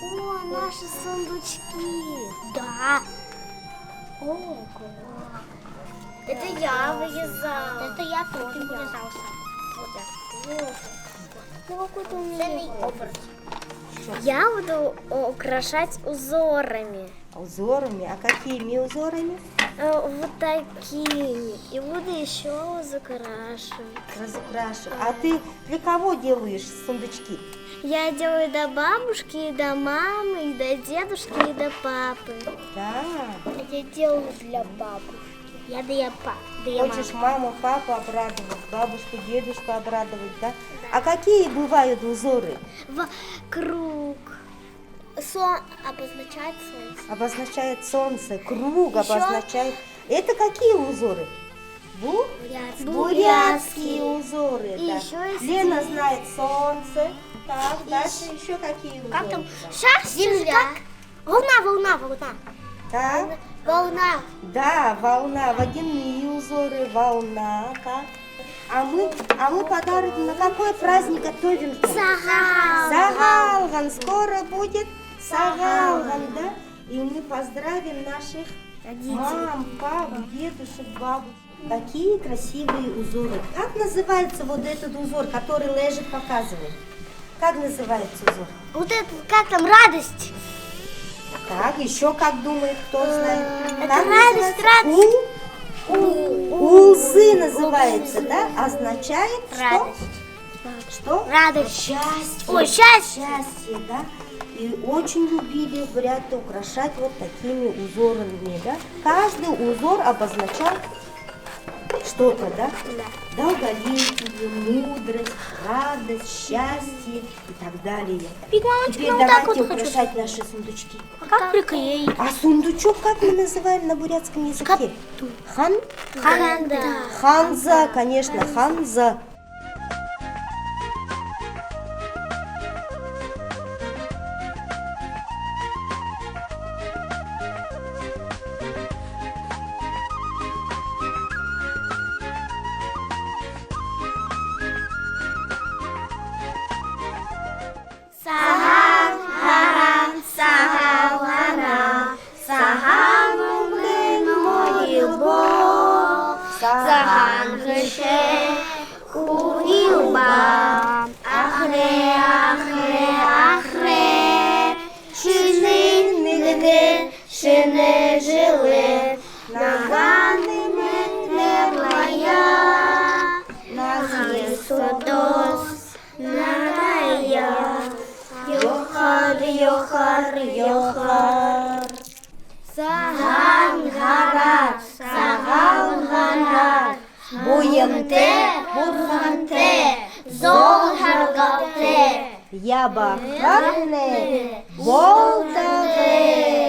О, наши сундучки. Да. Ого. Это я вырезала. Это я тоже вырезал сам. Вот так. Ценный образ. Я буду украшать узорами. Узорами? А какими узорами? Вот такими. И буду еще разукрашивать. Разукрашивать. А ты для кого делаешь сундучки? Я делаю до бабушки, и до мамы, и до дедушки, и до папы. Да. Я делаю для бабушки. Я для папы. Хочешь маму, папу обрадовать, бабушку, дедушку обрадовать, да? А какие бывают узоры? Круг. Обозначает солнце. Обозначает солнце, круг обозначает. Это какие узоры? Бурятские узоры. И да. еще есть Лена знает солнце. Так, дальше еще какие узоры? Как там? Земля. Волна. Так. Волна. Да, волна, водяные узоры, волна. Так. А мы подарок на какой праздник готовим-то? Сагалган. Скоро будет Сагалган, да? И мы поздравим наших мам, пап, дедушек, бабушек. Какие красивые узоры. Как называется вот этот узор, который лежит, показывает? Как называется узор? Вот это, как там, радость. Так, еще как думает, кто знает? Это Как радость. Улзы называется, да? Означает Радость. что? Радость. Счастье. Ой, счастье. Счастье, да? И очень любили буряты украшать вот такими узорами, да? Каждый узор обозначал что-то, да? Да. Долголетие, мудрость, радость, счастье и так далее. Мамочка, Теперь вот так давайте вот хочу. украшать наши сундучки. А как приклеить? А сундучок как мы называем на бурятском языке? Ханда. Ханза, конечно, ханза. Саган геше хуилба ахре шины жили наганы мерлая нагисодос нагая йохар Саган гарат, буемте, бурханте, зол харгате, Ябахарне, болтаве.